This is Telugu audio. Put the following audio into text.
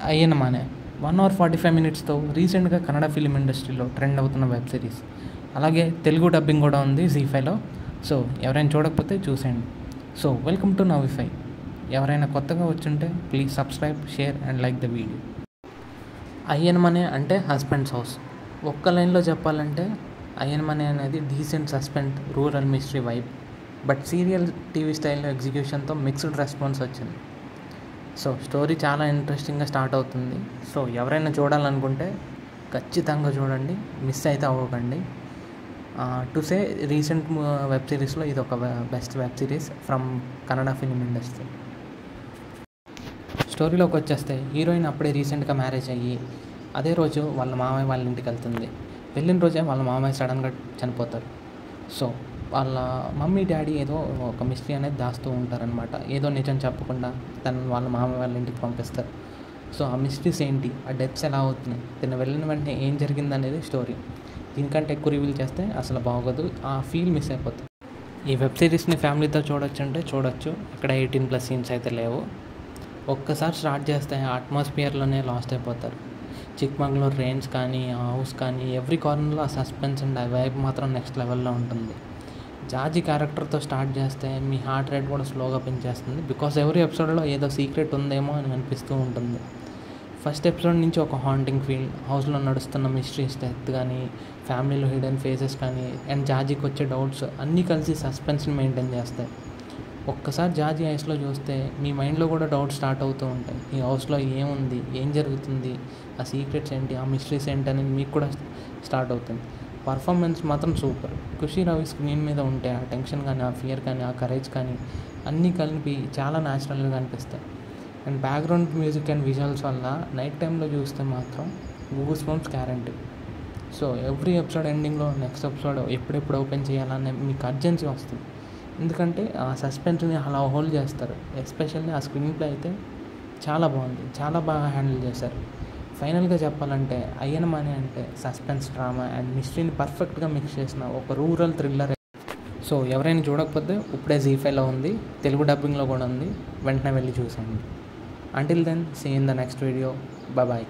అయ్యన మానే 1 hour 45 minutes రీసెంట్గా కన్నడ ఫిలిం ఇండస్ట్రీలో ట్రెండ్ అవుతున్న వెబ్ సిరీస్. అలాగే తెలుగు డబ్బింగ్ కూడా ఉంది జీ5లో. సో ఎవరైనా చూడకపోతే చూసేయండి. సో వెల్కమ్ టు నవిఫై. ఎవరైనా కొత్తగా వచ్చుంటే please subscribe, share and like the video. Ayyana Mane అంటే హస్బెండ్స్ హౌస్. ఒక్క లైన్లో చెప్పాలంటే అయ్యన మనే అనేది decent suspense rural mystery vibe, but serial TV స్టైల్లో ఎగ్జిక్యూషన్తో మిక్స్డ్ రెస్పాన్స్ వచ్చింది. సో స్టోరీ చాలా ఇంట్రెస్టింగ్గా స్టార్ట్ అవుతుంది. సో ఎవరైనా చూడాలనుకుంటే ఖచ్చితంగా చూడండి, మిస్ అయితే అవ్వకండి. టు సే రీసెంట్ వెబ్ సిరీస్లో ఇది ఒక best web series from Kannada film industry. స్టోరీలోకి వచ్చేస్తే హీరోయిన్ అప్పుడే రీసెంట్గా మ్యారేజ్ అయ్యి అదే రోజు వాళ్ళ మామయ్య వాళ్ళ ఇంటికి వెళ్తుంది. వెళ్ళిన రోజే వాళ్ళ మామయ్య సడన్గా చనిపోతారు. సో వాళ్ళ మమ్మీ డాడీ ఏదో ఒక మిస్టరీ అనేది దాస్తూ ఉంటారనమాట. ఏదో నిజం చెప్పకుండా వాళ్ళ మామయ్య వాళ్ళ ఇంటికి పంపిస్తారు. సో ఆ మిస్టరీస్ ఏంటి, ఆ డెత్స్ ఎలా అవుతున్నాయి, తిన వెళ్ళిన వెంటనే ఏం జరిగింది అనేది స్టోరీ. దీనికంటే ఎక్కువ రివీల్ చేస్తే అసలు బాగోదు, ఆ ఫీల్ మిస్ అయిపోతుంది. ఈ వెబ్ సిరీస్ని ఫ్యామిలీతో చూడొచ్చు అంటే చూడొచ్చు. ఇక్కడ 18+ సీన్స్ అయితే లేవు. ఒక్కసారి స్టార్ట్ చేస్తే ఆ అట్మాస్ఫియర్లోనే లాస్ట్ అయిపోతారు. చిక్మంగళూరు రేంజ్ కానీ, ఆ హౌస్ కానీ, ఎవ్రీ కార్నర్లో ఆ సస్పెన్స్ అండ్ ఆ వైబ్ మాత్రం నెక్స్ట్ లెవెల్లో ఉంటుంది. జాజీ క్యారెక్టర్తో స్టార్ట్ చేస్తే మీ హార్ట్ రేట్ కూడా స్లోగా పెంచేస్తుంది. బికాస్ ఎవ్రీ ఎపిసోడ్లో ఏదో సీక్రెట్ ఉందేమో అని అనిపిస్తూ ఉంటుంది. ఫస్ట్ ఎపిసోడ్ నుంచి ఒక హాంటింగ్ ఫీల్, హౌస్లో నడుస్తున్న మిస్టరీస్ డెత్ కానీ, ఫ్యామిలీలో హిడెన్ ఫేసెస్ కానీ, అండ్ జాజీకి వచ్చే డౌట్స్ అన్నీ కలిసి సస్పెన్స్ని మెయింటైన్ చేస్తాయి. ఒక్కసారి జాజీ ఐస్లో చూస్తే మీ మైండ్లో కూడా డౌట్స్ స్టార్ట్ అవుతూ ఉంటాయి. ఈ హౌస్లో ఏముంది, ఏం జరుగుతుంది, ఆ సీక్రెట్స్ ఏంటి, ఆ మిస్టరీస్ ఏంటి అనేది మీకు కూడా స్టార్ట్ అవుతుంది. పర్ఫార్మెన్స్ మాత్రం సూపర్. ఖుషీ రవి స్క్రీన్ మీద ఉంటే ఆ టెన్షన్ కానీ, ఆ ఫియర్ కానీ, ఆ కరేజ్ కానీ అన్నీ కలిపి చాలా న్యాచురల్గా అనిపిస్తాయి. And background music and visuals వల్ల నైట్ టైంలో చూస్తే మాత్రం goose bumps guarantee. So every episode ఎండింగ్లో నెక్స్ట్ ఎపిసోడ్ ఎప్పుడెప్పుడు ఓపెన్ చేయాలనే మీకు అర్జెన్సీ వస్తుంది. ఎందుకంటే ఆ సస్పెన్స్ని అలా హోల్డ్ చేస్తారు. ఎస్పెషల్లీ ఆ స్క్రీన్ ప్లే అయితే చాలా బాగుంది, చాలా బాగా హ్యాండిల్ చేశారు. ఫైనల్గా చెప్పాలంటే అయ్యన మనే అంటే సస్పెన్స్, డ్రామా అండ్ మిస్టరీని పర్ఫెక్ట్గా మిక్స్ చేసిన ఒక రూరల్ థ్రిల్లర్. సో ఎవరైనా చూడకపోతే ఇప్పుడే జీ5లో ఉంది, తెలుగు డబ్బింగ్లో కూడా ఉంది, వెంటనే వెళ్ళి చూసేయండి. Until then, see in the next video. Bye.